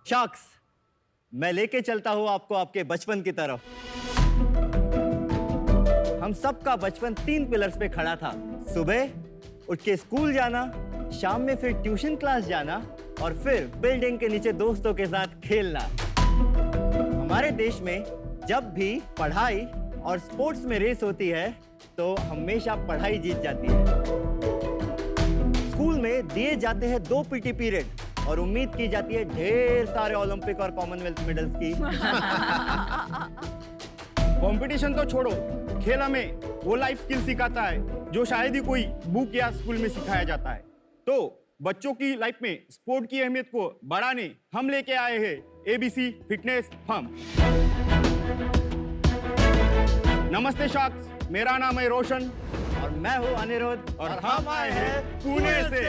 शख्स, मैं लेके चलता हूं आपको आपके बचपन की तरफ। हम सबका बचपन 3 पिलर्स पे खड़ा था। सुबह उठ के स्कूल जाना, शाम में फिर ट्यूशन क्लास जाना और फिर बिल्डिंग के नीचे दोस्तों के साथ खेलना। हमारे देश में जब भी पढ़ाई और स्पोर्ट्स में रेस होती है तो हमेशा पढ़ाई जीत जाती है। स्कूल में दिए जाते हैं 2 पीटी पीरियड और उम्मीद की जाती है ढेर सारे ओलंपिक और कॉमनवेल्थ मेडल्स की। कंपटीशन तो छोड़ो, खेल हमें वो लाइफ स्किल सिखाता है जो शायद ही कोई बुक या स्कूल में सिखाया जाता है। तो बच्चों की लाइफ में स्पोर्ट की अहमियत को बढ़ाने हम लेके आए हैं एबीसी फिटनेस फर्म। नमस्ते शख्स, मेरा नाम है रोशन और मैं हूं अनिरुद्ध और हम आए हैं पुणे से।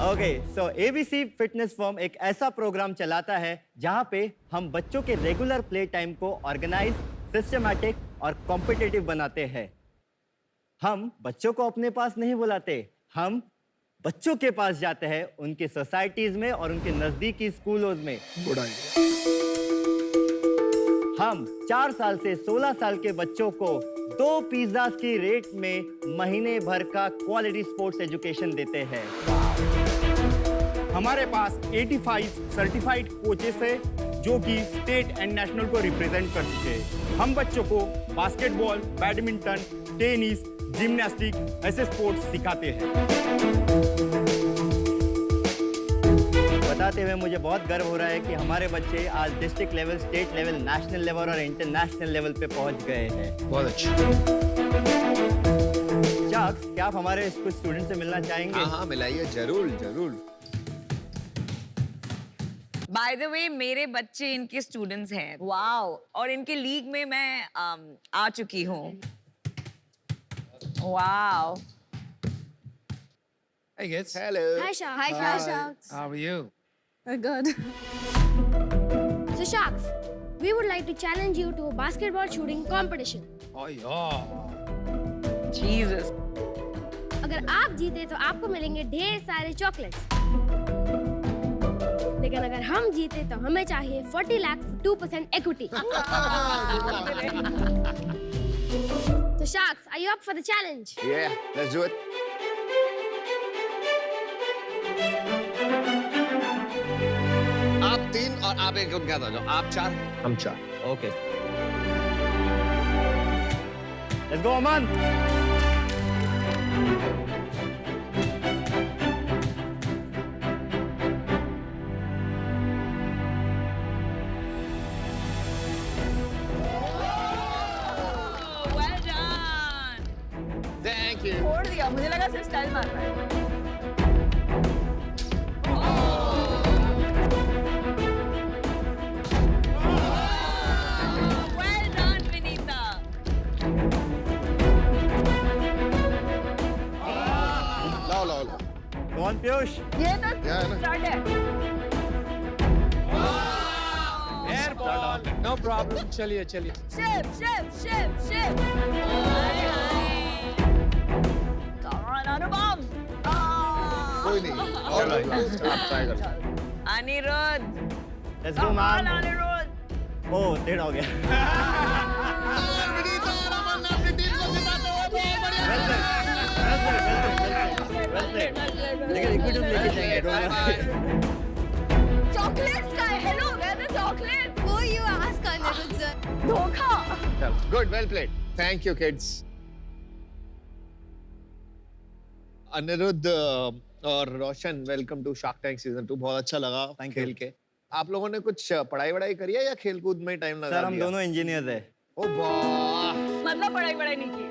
ओके, सो एबीसी फिटनेस फर्म एक ऐसा प्रोग्राम चलाता है जहां पे हम बच्चों के रेगुलर प्ले टाइम को ऑर्गेनाइज, सिस्टमैटिक और कॉम्पिटिटिव बनाते हैं। हम बच्चों को अपने पास नहीं बुलाते, हम बच्चों के पास जाते हैं, उनकी सोसाइटीज में और उनके नजदीकी स्कूलों में। हम 4 साल से 16 साल के बच्चों को 2 पिज्जास की रेट में महीने भर का क्वालिटी स्पोर्ट्स एजुकेशन देते हैं। हमारे पास 85 सर्टिफाइड कोचेस है जो कि स्टेट एंड नेशनल को रिप्रेजेंट कर चुके हैं। हम बच्चों को बास्केटबॉल, बैडमिंटन, टेनिस, जिम्नास्टिक ऐसे स्पोर्ट्स सिखाते हैं। बताते हुए मुझे बहुत गर्व हो रहा है कि हमारे बच्चे आज district level, state level, national level और इंटरनेशनल लेवल पे पहुंच गए हैं। बहुत अच्छा। शख्स, क्या आप हमारे कुछ स्टूडेंट से मिलना चाहेंगे? हाँ, मिलाइए, जरूर जरूर। बाय द वे, मेरे बच्चे इनके स्टूडेंट्स हैं। वाओ। और इनके लीग में मैं आ चुकी हूँ। Wow. Hey kids. Hello. Hi, Sharks. Hi, Sharks. How are you? We're good. So, Sharks, we would like to challenge you to a basketball shooting competition. Oh yeah. Jesus. अगर आप जीते तो आपको मिलेंगे ढेर सारे चॉकलेट्स। लेकिन अगर हम जीते तो हमें चाहिए 40 lakh 2% equity. So, Sharks, are you up for the challenge? Yeah, let's do it. आप 3 और आप 1 उनके हाथ आ जाओ। आप 4, हम 4। Okay, let's go Aman. Well done. Thank you. छोड़ दिया, मुझे लगा सिर्फ स्टाइल मार रहा है। Well done, Vinita. लाओ। कौन पीयूष? ये तो Yeah, ना? स्टार्ट है। Air ball. No problem. चलिए चलिए. Shift. Come on, Anubam. कोई नहीं। और आप ट्राई करो। Anirudh. Let's go Come on, ma'am. Anirudh. Oh, डेढ़ हो गया। लेकिन इक्विटी लेके जाएंगे, don't worry। चॉकलेट्स का है। Hello, where the chocolate? Who you ask, Anirudh sir? धोखा। Good, well played. Thank you, kids. Anirudh और Roshan, welcome to Shark Tank season 2। बहुत अच्छा लगा Thank you. खेल के। आप लोगों ने कुछ पढ़ाई वढ़ाई करी है या खेल कूद में टाइम लगा सर, हम दिया? दोनों इंजीनियर्स हैं। ओ वाह। मतलब पढ़ाई नहीं की।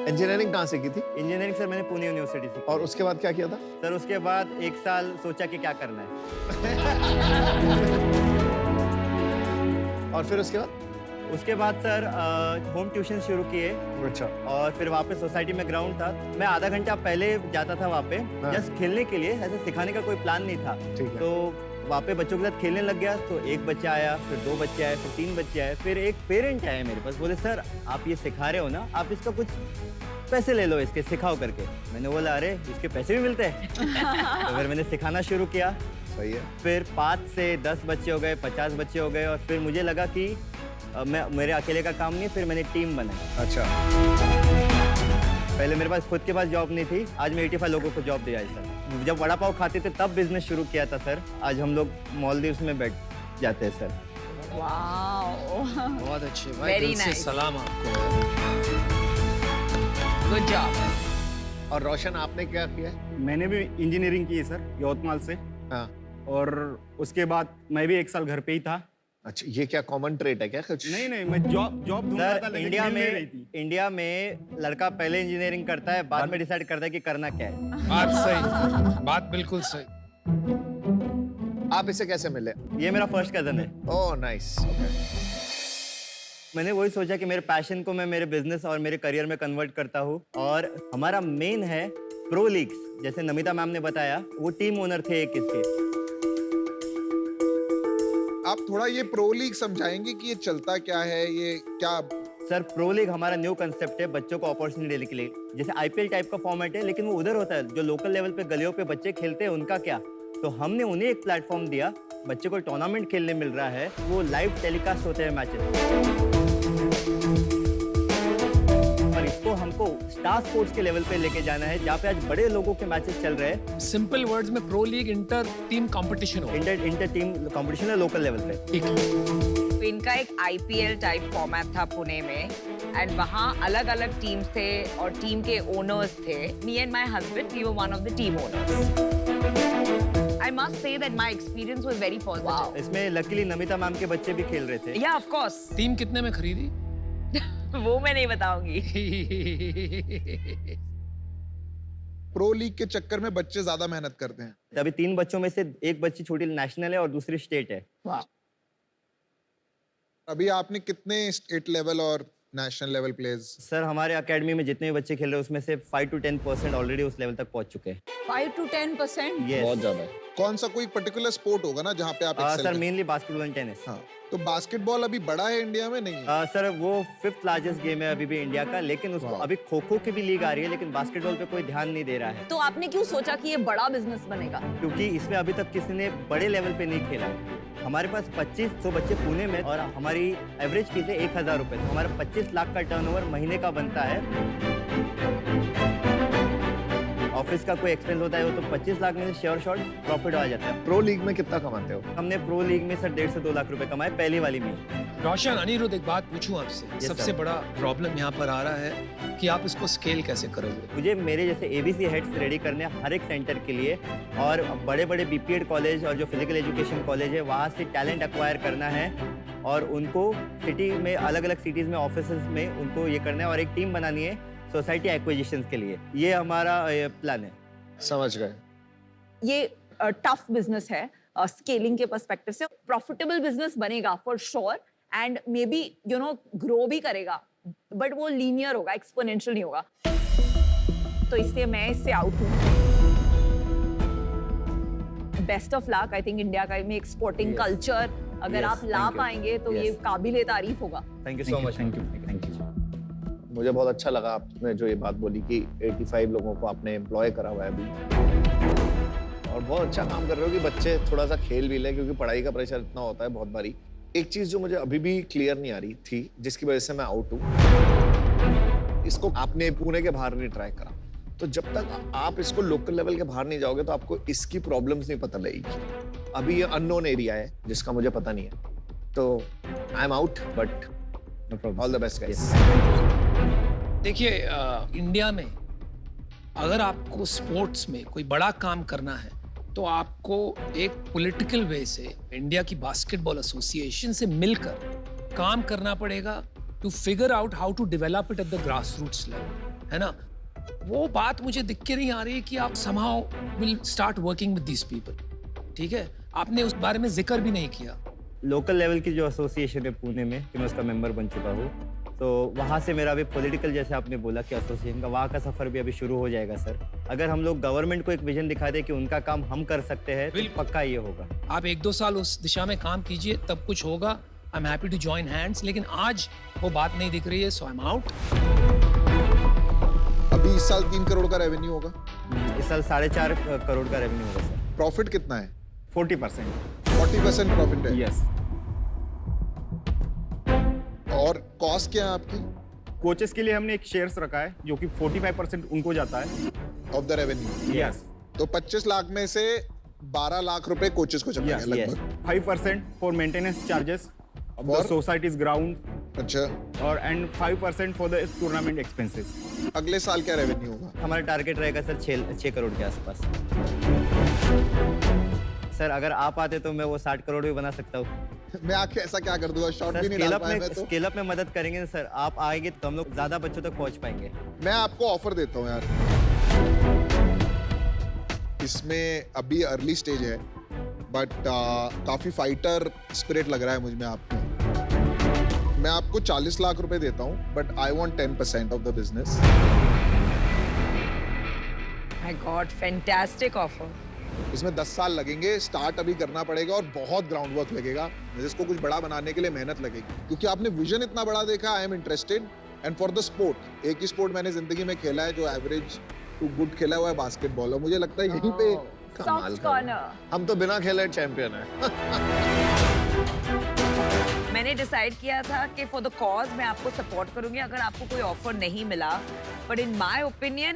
इंजीनियरिंग कहाँ से की थी? इंजीनियरिंग सर मैंने पुणे यूनिवर्सिटी से की। और उसके बाद क्या किया था? सर उसके बाद 1 साल सोचा कि क्या करना है। और फिर उसके बाद? उसके बाद सर होम ट्यूशन शुरू किए अच्छा। और फिर वहाँ पे सोसाइटी में ग्राउंड था। मैं आधा घंटा पहले जाता था वहाँ पे, हाँ। जस्ट खेलने के लिए, ऐसे सिखाने का कोई प्लान नहीं था। ठीक है। तो वहाँ पे बच्चों के साथ खेलने लग गया। तो 1 बच्चा आया, फिर 2 बच्चे आए, फिर 3 बच्चे आए, फिर एक पेरेंट आया मेरे पास, बोले सर आप ये सिखा रहे हो ना, आप इसका कुछ पैसे ले लो इसके, सिखाओ करके। मैंने बोला अरे इसके पैसे भी मिलते हैं। तो फिर मैंने सिखाना शुरू किया। सही है। फिर 5 से 10 बच्चे हो गए, 50 बच्चे हो गए, और फिर मुझे लगा कि मेरे अकेले का काम नहीं, फिर मैंने टीम बनाई। अच्छा, पहले मेरे पास खुद के पास जॉब नहीं थी, आज मैं 85 लोगों को जॉब दिया है सर। जब वड़ा पाव खाते थे तब बिजनेस शुरू किया था सर, आज हम लोग मालदीव्स में बैठ जाते हैं सर। वाओ, बहुत अच्छे भाई, Very दिल से nice. सलाम आपको। Good job. और रोशन आपने क्या किया है? मैंने भी इंजीनियरिंग की है सर, यवतमाल से। हाँ। और उसके बाद मैं भी 1 साल घर पे ही था। अच्छा, ये क्या कॉमन ट्रेट है क्या कुछ? नहीं, मैं जॉब ढूंढ रहा था, सर लेकिन इंडिया मिल नहीं रही थी। में लड़का पहले इंजीनियरिंग करता है, बाद में डिसाइड करता है कि करना क्या है। बात सही, बात बिल्कुल सही। आप इसे कैसे मिले? ये मेरा फर्स्ट कजन है। Oh nice. मैंने वही सोचा कि मेरे पैशन को मैं मेरे बिजनेस और मेरे करियर में कन्वर्ट करता हूँ, और हमारा मेन है प्रो लीग्स। जैसे नमिता मैम ने बताया, वो टीम ओनर थे एक इसके। आप थोड़ा ये प्रो लीग समझाएंगे कि ये चलता क्या है, ये क्या? सर प्रो लीग हमारा न्यू कंसेप्ट है बच्चों को अपॉर्चुनिटी देने के लिए। जैसे आईपीएल टाइप का फॉर्मेट है, लेकिन वो उधर होता है जो लोकल लेवल पे गलियों पे बच्चे खेलते हैं, उनका क्या। तो हमने उन्हें एक प्लेटफॉर्म दिया, बच्चे को टूर्नामेंट खेलने मिल रहा है, वो लाइव टेलीकास्ट होते हैं मैचेस, और इसको हमको स्टार स्पोर्ट्स के लेवल पे लेके जाना है, जहाँ पे आज बड़े लोगों के मैचेस चल रहे हैं। सिंपल वर्ड्स में pro league inter team competition हो। इंटर टीम कंपटीशन है लोकल लेवल पे। ठीक है। तो इनका एक आईपीएल टाइप फॉर्मेट था पुणे में, एंड वहाँ अलग अलग टीम्स थे और टीम के ओनर्स थे। Me and my husband, we were one of the team owners. I must say that my experience was very positive. इसमें लकीली नमिता मैम के बच्चे भी खेल रहे थे। Yeah, of course. टीम कितने में खरीदी? वो मैं नहीं बताऊंगी। प्रो लीग के चक्कर में बच्चे ज्यादा मेहनत करते हैं। अभी 3 बच्चों में से एक बच्ची छोटी नेशनल है और दूसरी स्टेट है। अभी आपने कितने स्टेट लेवल और नेशनल लेवल प्लेयर्स? सर हमारे एकेडमी में जितने भी बच्चे खेल रहे हैं उसमें से 5 to 10% ऑलरेडी उस लेवल तक पहुंच चुके हैं। 5 to 10%? Yes. बहुत ज्यादा है। कौन सा कोई पर्टिकुलर स्पोर्ट होगा ना जहाँ पे आप excel सर करें? Mainly basketball and tennis. हाँ, तो बास्केटबॉल अभी बड़ा है इंडिया में, नहीं है? सर वो 5th लार्जेस्ट गेम है अभी भी इंडिया का, लेकिन उसको अभी खो खो की भी लीग आ रही है, लेकिन बास्केटबॉल पे कोई ध्यान नहीं दे रहा है, तो आपने क्यों सोचा कि ये बड़ा बिजनेस बनेगा? क्योंकि इसमें अभी तक किसी ने बड़े लेवल पे नहीं खेला है। हमारे पास 2500 बच्चे पुणे में, और हमारी एवरेज फीस है 1000 रुपए। तो हमारा 25 लाख का टर्नओवर महीने का बनता है। ऑफिस का कोई एक्सपेंस होता है वो तो 25 लाख में से श्योर शॉर्ट प्रॉफिट आ जाता है। प्रो लीग में कितना कमाते हो? हमने प्रो लीग में सर 1.5 से 2 लाख रुपए कमाए पहली वाली में। रोशन, अनिरुद्ध, एक बात पूछूं आपसे। सबसे sir. बड़ा प्रॉब्लम यहाँ पर आ रहा है कि आप इसको स्केल कैसे करोगे? मुझे मेरे जैसे एबीसी हेड्स रेडी करने हर एक सेंटर के लिए, और बड़े बड़े बीपीएड कॉलेज और जो फिजिकल एजुकेशन कॉलेज है वहाँ से टैलेंट एक्वायर करना है, और उनको सिटी में अलग अलग सिटीज में ऑफिसेज में उनको ये करना है, और एक टीम बनानी है सोसाइटी एक्विजिशंस के लिए। ये हमारा प्लान है। समझ गए। ये टफ बिजनेस है स्केलिंग के पर्सपेक्टिव से। प्रॉफिटेबल बिजनेस बनेगा for sure, and may be grow भी करेगा, बट वो लीनियर होगा, एक्सपोनेंशियल नहीं होगा। तो इसलिए मैं इससे आउट हूँ। Best of luck. I think India का में एक्सपोर्टिंग कल्चर अगर Yes, आप ला thank you. पाएंगे तो ये Yes. काबिले तारीफ होगा। Thank you so much. Thank you. मुझे बहुत अच्छा लगा आपने जो ये बात बोली कि 85 लोगों को आपने एम्प्लॉय करा हुआ है अभी, और बहुत अच्छा काम कर रहे हो कि बच्चे थोड़ा सा खेल भी लें, क्योंकि पढ़ाई का प्रेशर इतना होता है बहुत बारी। एक चीज जो मुझे अभी भी क्लियर नहीं आ रही थी, जिसकी वजह से मैं आउट हूँ, इसको आपने पुणे के बाहर नहीं ट्राई करा। तो जब तक आप इसको लोकल लेवल के बाहर नहीं जाओगे तो आपको इसकी प्रॉब्लम्स नहीं पता लगेगी। अभी ये अननोन एरिया है जिसका मुझे पता नहीं है, तो आई am out, but all the best guys. देखिए, इंडिया में अगर आपको स्पोर्ट्स में कोई बड़ा काम करना है तो आपको एक पॉलिटिकल वे से इंडिया की बास्केटबॉल एसोसिएशन से मिलकर काम करना पड़ेगा to figure out how to develop it at the grass roots level, है ना? वो बात मुझे दिख के नहीं आ रही है कि आप somehow will start working with these people, ठीक है? आपने उस बारे में जिक्र भी नहीं किया। लोकल लेवल की जो एसोसिएशन है पुणे में, कि मैं उसका मेंबर बन चुका हूँ, तो वहाँ से मेरा अभी पॉलिटिकल, जैसे आपने बोला कि एसोसिएशन का, वहाँ का सफर भी अभी शुरू हो जाएगा सर। अगर हम लोग गवर्नमेंट को एक विजन दिखा दे कि उनका काम हम कर सकते हैं, तो बिल्कुल। पक्का ये होगा। आप 1-2 साल उस दिशा में काम कीजिए, तब कुछ होगा। I am happy to join hands, लेकिन आज वो बात नहीं दिख रही है, सो आई एम आउट। अभी इस साल 3 करोड़ का रेवेन्यू होगा। इस साल 4.5 करोड़ का रेवेन्यू होगा सर। प्रॉफिट कितना है? 40%। 40% प्रॉफिट है। यस। और कॉस्ट क्या है आपकी कोचेस के लिए हमने एक शेयर्स रखा है जो कि 45% उनको जाता है। Of the revenue? यस। तो 25 लाख में से 12 लाख रुपए कोचेस को चलता है लगभग। 5% for maintenance charges of the For? Societies ground अच्छा, और and 5% for the tournament expenses. अगले साल क्या रेवेन्यू होगा? हमारा टारगेट रहेगा सर 6 करोड़ के आसपास। सर अगर आप आते तो मैं वो 60 करोड़ भी बना सकता हूँ। मैं आके ऐसा क्या कर दूंगा, शॉर्ट सर भी नहीं डाल पाया मैं तो। स्केल अप में मदद करेंगे ना सर। आप आएंगे तो हम लोग ज्यादा बच्चों तक पहुंच पाएंगे। मैं आपको ऑफर देता हूँ यार, इसमें अभी अर्ली स्टेज है बट काफी फाइटर स्पिरिट लग रहा है मुझ में आपको। मैं आपको 40 लाख रुपए देता हूँ but I want 10% of the business. My God, fantastic offer. इसमें 10 साल लगेंगे, स्टार्ट अभी करना पड़ेगा और बहुत ग्राउंड वर्क लगेगा, जिसको कुछ बड़ा बनाने के लिए मेहनत लगेगी। क्योंकि आपने विजन इतना बड़ा देखा, I am interested and for the sport. एक ही स्पोर्ट मैंने जिंदगी में खेला है जो एवरेज टू गुड खेला हुआ है, बास्केटबॉल। और मुझे लगता है यहीं पे कमाल Soft का। corner. हम तो बिना खेले चैंपियन है। मैंने डिसाइड किया था कि फॉर द कॉज मैं आपको सपोर्ट करूंगी अगर आपको कोई ऑफर नहीं मिला, but in my opinion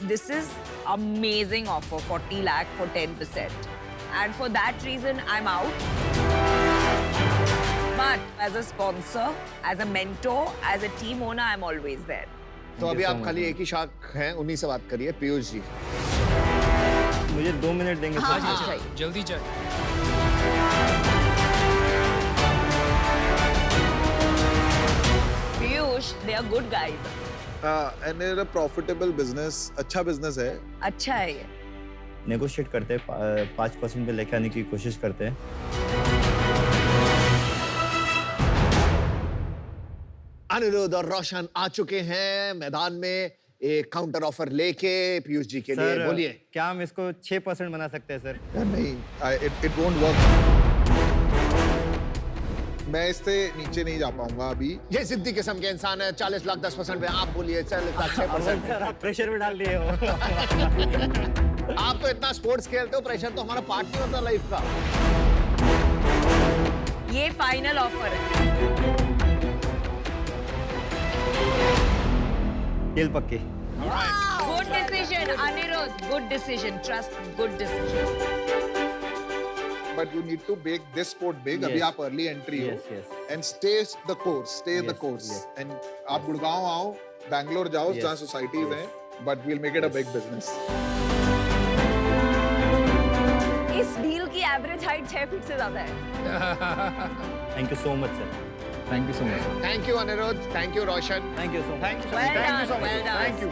this is amazing offer, 40 lakh for 10%, and for that reason I am out. But as a sponsor, as a mentor, as a team owner, I am always there. तो अभी आप खाली एक ही शाख हैं, उन्हीं से बात करिए, पीयूष जी। मुझे 2 मिनट देंगे हाँ, सर? हाँ। जल्दी जाए। Piyush, they are good guys. And it a profitable business, अच्छा बिजनेस है। अच्छा है ये। नेगोशिएट करते हैं, 5% पे लेके आने की कोशिश करते हैं। अनिरुद्ध और रोशन आ चुके हैं मैदान में एक काउंटर ऑफर लेके पीयूष जी के लिए। सर बोलिए। क्या हम इसको 6% बना सकते हैं सर? यार नहीं, इट वोंट वर्क। मैं इससे नीचे नहीं जा पाऊंगा अभी। ये जिद्दी किस्म के इंसान है। 40 लाख 10% पे आप बोलिए, चल 6%। सर आप प्रेशर में डाल दिए हो। आप तो इतना स्पोर्ट्स खेलते हो, प्रेशर तो हमारा पार्ट नहीं होता लाइफ का। ये फाइनल ऑफर है। डील पक्की। Good decision, Anirudh. Good decision. Trust. Good decision. But you need to make this sport big. Yes. अभी आप early entry हो Yes, yes. and stay the course, stay the Yes, course. yes. And आप गुड़गांव आओ, बैंगलोर जाओ, Yes, जहाँ societies yes. हैं, but we'll make it a big business. इस deal की एवरेज हाइट 6 फीट से ज्यादा है। Thank you so much sir. Thank you so much. Thank you Aniruddha, thank you Roshan. Thank you so much. Thank you Well thank you done, so well much. done. Thank you.